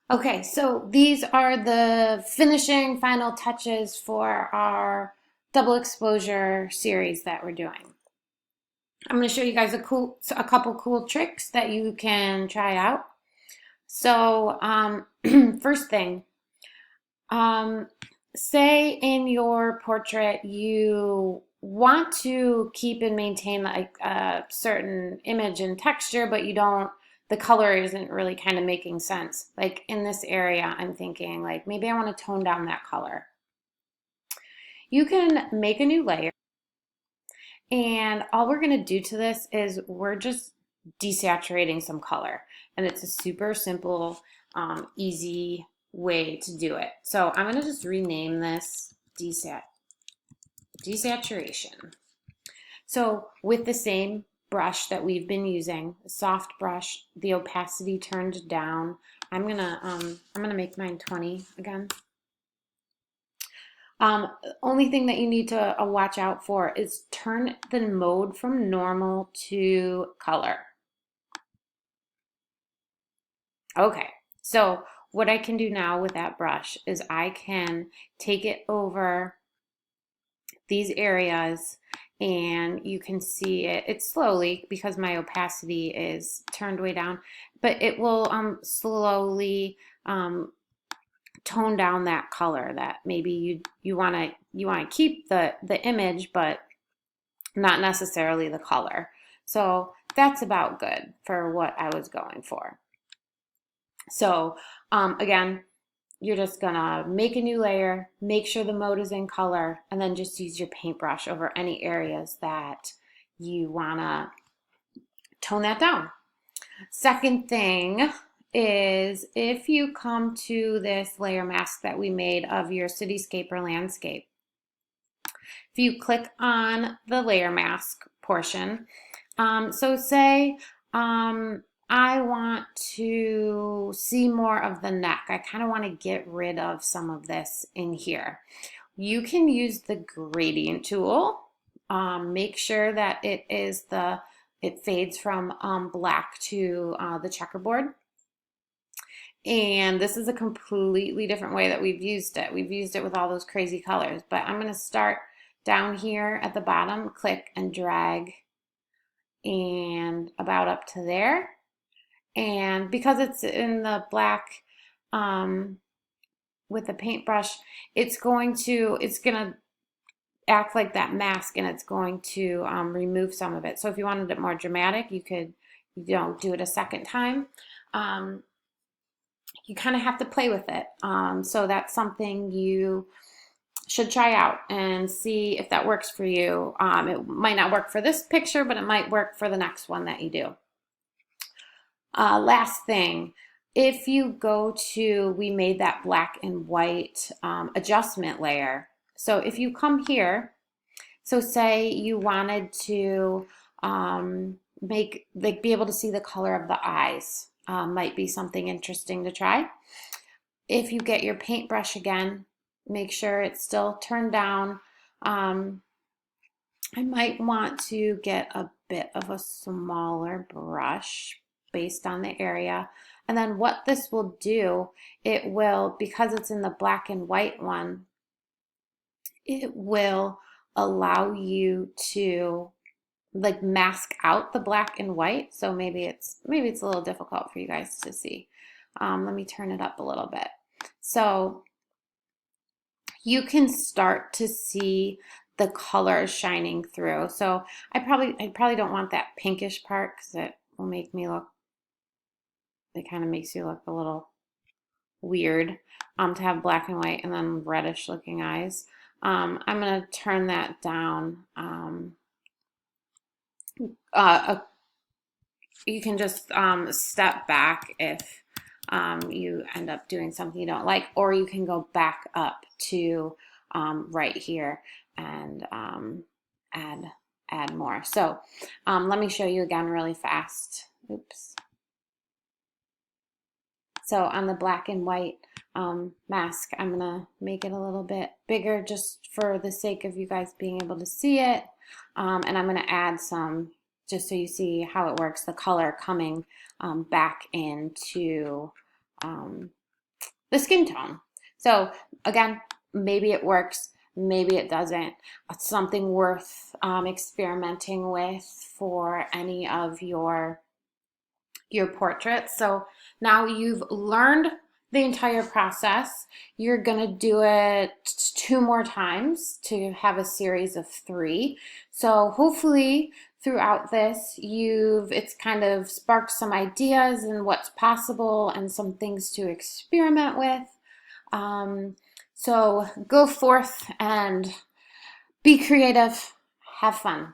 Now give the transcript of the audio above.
Okay, so these are the finishing final touches for our double exposure series that we're doing. I'm going to show you guys a couple cool tricks that you can try out. So, first thing, um, say in your portrait you want to keep and maintain like a certain image and texture, but you don't, the color isn't really kind of making sense. Like in this area, I'm thinking like maybe I want to tone down that color. You can make a new layer, and all we're going to do to this is we're just desaturating some color. And it's a super simple, easy way to do it. So I'm going to just rename this desaturation. So with the same brush that we've been using, a soft brush, the opacity turned down. I'm gonna make mine 20 again. Only thing that you need to watch out for is turn the mode from normal to color. Okay, so what I can do now with that brush is I can take it over these areas, and you can see it's slowly because my opacity is turned way down, but it will slowly tone down that color that maybe you want to keep the image, but not necessarily the color. So that's about good for what I was going for. So again, you're just gonna make a new layer, make sure the mode is in color, and then just use your paintbrush over any areas that you wanna tone that down. Second thing is if you come to this layer mask that we made of your cityscape or landscape, if you click on the layer mask portion, so say I want to see more of the neck. I kind of want to get rid of some of this in here. You can use the gradient tool. Make sure that it fades from black to the checkerboard. And this is a completely different way that we've used it. We've used it with all those crazy colors, but I'm going to start down here at the bottom, click and drag and about up to there. And because it's in the black with the paintbrush, it's gonna act like that mask, and it's going to remove some of it. So if you wanted it more dramatic, you could, do it a second time. You kind of have to play with it. So that's something you should try out and see if that works for you. It might not work for this picture, but it might work for the next one that you do. Last thing, if you go to, we made that black and white adjustment layer. So if you come here, so say you wanted to be able to see the color of the eyes, might be something interesting to try. If you get your paintbrush again, make sure it's still turned down. I might want to get a bit of a smaller brush based on the area. And then what this will do, it will, because it's in the black and white one, it will allow you to like mask out the black and white. So maybe it's a little difficult for you guys to see. Let me turn it up a little bit. So you can start to see the colors shining through. So I probably don't want that pinkish part because it will make me look, it kind of makes you look a little weird to have black and white and then reddish looking eyes. I'm going to turn that down. You can just step back if you end up doing something you don't like, or you can go back up to right here and add more. So let me show you again really fast. Oops. So on the black and white mask, I'm gonna make it a little bit bigger just for the sake of you guys being able to see it. And I'm gonna add some, just so you see how it works, the color coming back into the skin tone. So again, maybe it works, maybe it doesn't. It's something worth experimenting with for any of your portraits. So now you've learned the entire process. You're gonna do it 2 more times to have a series of 3. So hopefully throughout this it's kind of sparked some ideas and what's possible and some things to experiment with. So go forth and be creative, have fun.